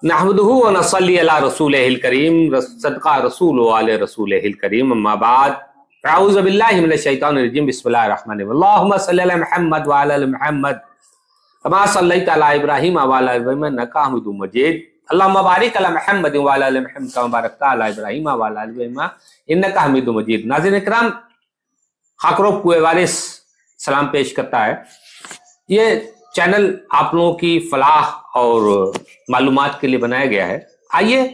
नहमदुहु व नसल्ली अला रसूलिहिल करीम सदका रसूल व आले रसूलिहिल करीम अम्मा बाद अऊज़ु बिल्लाहि मिनश शैतानिर रजीम बिस्मिल्लाहिर रहमानिर रहीम अल्लाहुम्मा सल्लि अला मुहम्मद व अला आलि मुहम्मद कमा सल्लैता अला इब्राहीम व अला आलि इब्राहीम इन्नका हमीदुम मजीद अल्लाहुम्मा बारिक अला मुहम्मद व अला आलि मुहम्मद कमा बारकता अला इब्राहीम व अला आलि इब्राहीम इन्नका हमीदुम मजीद। नाज़रीन इकराम, खाकरोब कुए वारिस सलाम पेश करता है। ये चैनल आप लोगों की फलाह और मालूमात के लिए बनाया गया है। आइए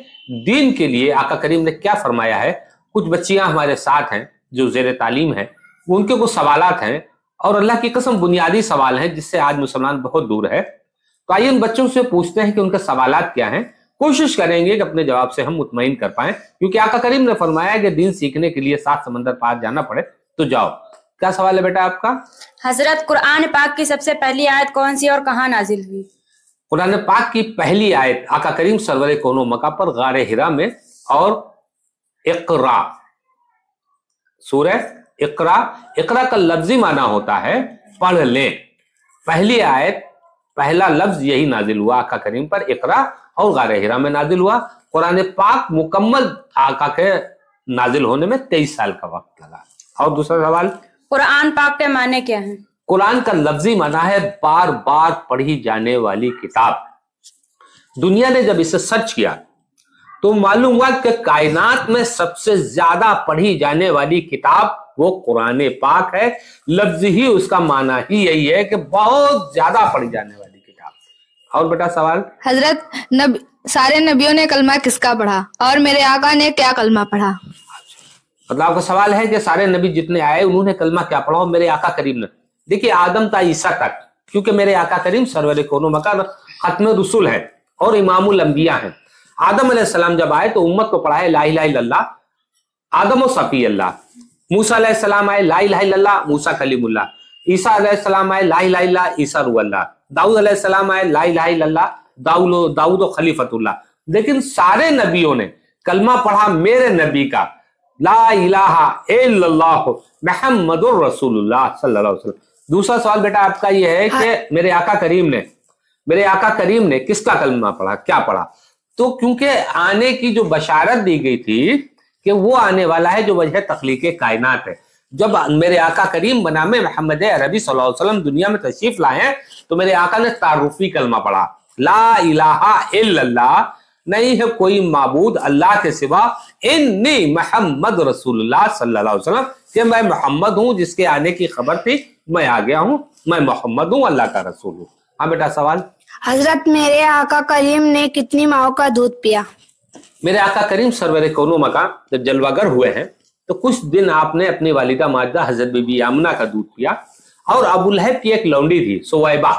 दीन के लिए आका करीम ने क्या फरमाया है। कुछ बच्चियां हमारे साथ हैं जो ज़ेर तालीम हैं, उनके कुछ सवालात हैं और अल्लाह की कसम बुनियादी सवाल हैं जिससे आज मुसलमान बहुत दूर है। तो आइए उन बच्चों से पूछते हैं कि उनके सवालात क्या हैं। कोशिश करेंगे कि अपने जवाब से हम मुतमईन कर पाएं, क्योंकि आका करीम ने फरमाया कि दीन सीखने के लिए 7 समंदर पार जाना पड़े तो जाओ। क्या सवाल है बेटा आपका? हजरत, कुरान पाक की सबसे पहली आयत कौन सी और कहाँ नाजिल हुई? कुरान पाक की पहली आयत आका करीम सरवर कोनो मका पर गारे हिरा में और इक़रा, सूरह इक़रा। इक़रा का लफ्जी माना होता है पढ़ लें। पहली आयत, पहला लफ्ज यही नाजिल हुआ आका करीम पर, इक़रा, और गारे हिरा में नाजिल हुआ। कुरान पाक मुकम्मल आका के नाजिल होने में 23 साल का वक्त लगा। और दूसरा सवाल, कुरान पाक के माने क्या हैं? कुरान का लफ्जी माना है बार बार पढ़ी जाने वाली किताब। दुनिया ने जब इसे सर्च किया तो मालूम हुआ कि कायनात में सबसे ज्यादा पढ़ी जाने वाली किताब वो कुरान पाक है। लफ्ज ही उसका माना ही यही है कि बहुत ज्यादा पढ़ी जाने वाली किताब। और बेटा सवाल, हजरत, सारे नबियों ने कलमा किसका पढ़ा और मेरे आका ने क्या कलमा पढ़ा? मतलब आपका सवाल है कि सारे नबी जितने आए उन्होंने कलमा क्या पढ़ा और मेरे आका करीम ने? देखिए, आदम ता ईसा तक, क्योंकि मेरे आका करीम सरवर कोनो मकान खत्म रसूल है और इमामुल अंबिया हैं। आदम अलैहिस्सलाम जब आए तो उम्मत को पढ़ाए ला इलाहा इल्लल्लाह, आदम और सफी अल्लाह। मूसा अलैहिस्सलाम आए ला इलाहा इल्लल्लाह, मूसा कलीमुल्लाह। ईसा अलैहिस्सलाम आए ला इलाहा इल्लल्लाह, ईसा रूहुल्लाह। दाऊद अलैहिस्सलाम आए ला इलाहा इल्लल्लाह, दाऊद और खलीफतुल्लाह। लेकिन सारे नबियों ने कलमा पढ़ा मेरे नबी का, ला इलाहा इल्लल्लाह मुहम्मदुर रसूलुल्लाह सल्लल्लाहु अलैहि वसल्लम। दूसरा सवाल बेटा आपका यह है कि मेरे आका करीम ने किसका कलमा पढ़ा, क्या पढ़ा? तो क्योंकि आने की जो बशारत दी गई थी कि वो आने वाला है जो वजह तख्लीक़े कायनात है। जब मेरे आका करीम बनामे मोहम्मद अरबी सल्लल्लाहु अलैहि वसल्लम दुनिया में तशरीफ लाए हैं तो मेरे आका ने तारुफी कलमा पढ़ा, ला इलाहा इल्लल्लाह, नहीं है कोई माबूद अल्लाह के सिवा, इन्नी मोहम्मद रसूलुल्लाह सल्लल्लाहु अलैहि वसल्लम, कि मैं मोहम्मद हूँ जिसके आने की खबर थी, मैं आ गया हूँ, मैं मोहम्मद हूँ, अल्लाह का रसूल हूँ। हाँ बेटा सवाल, हजरत, मेरे आका करीम ने कितनी माओ का दूध पिया? मेरे आका करीम सरवर कोनो मका जब जलवागर हुए हैं तो कुछ दिन आपने अपनी वालिदा माजदा हजरत बीबी आमना का दूध पिया और अबू लहब की एक लौंडी थी सुवैबा,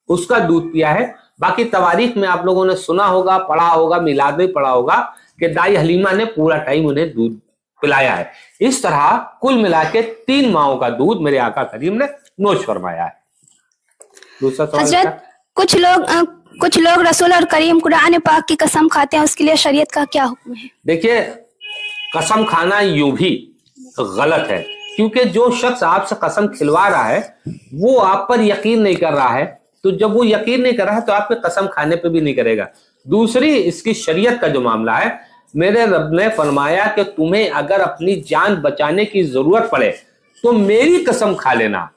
उसका दूध पिया है। बाकी तवारीख में आप लोगों ने सुना होगा, पढ़ा होगा, मिलाद में पढ़ा होगा कि दाई हलीमा ने पूरा टाइम उन्हें दूध पिलाया है। इस तरह कुल मिला के 3 माओं का दूध मेरे आका करीम ने नोश फरमाया है। दूसरा सवाल, कुछ लोग रसूल और करीम कुरान पाक की कसम खाते हैं, उसके लिए शरीयत का क्या हुक्म है? देखिए, कसम खाना यूं भी गलत है, क्योंकि जो शख्स आपसे कसम खिलवा रहा है वो आप पर यकीन नहीं कर रहा है, तो जब वो यकीन नहीं कर रहा है तो आपके कसम खाने पे भी नहीं करेगा। दूसरी, इसकी शरीयत का जो मामला है, मेरे रब ने फरमाया कि तुम्हें अगर अपनी जान बचाने की जरूरत पड़े तो मेरी कसम खा लेना,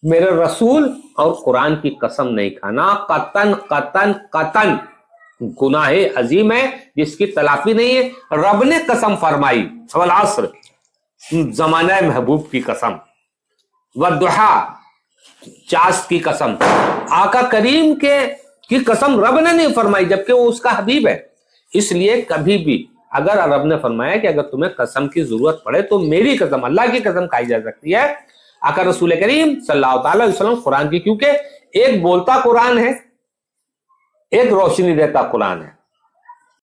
मेरे रसूल और कुरान की कसम नहीं खाना। कतन कतन कतन गुनाह अजीम है जिसकी तलाफी नहीं है। रब ने कसम फरमाई, वल अस्र, जमाना महबूब की कसम, वद्दुहा, चास की कसम। आका करीम की कसम रब ने नहीं फरमाई जबकि वो उसका हबीब है। इसलिए कभी भी अगर रब ने फरमाया कि अगर तुम्हें कसम की जरूरत पड़े तो मेरी कसम, अल्लाह की कसम खाई जा सकती है। आका रसूल करीम सल्लल्लाहु अलैहि वसल्लम कुरान की, क्योंकि एक बोलता कुरान है, एक रोशनी देता कुरान है।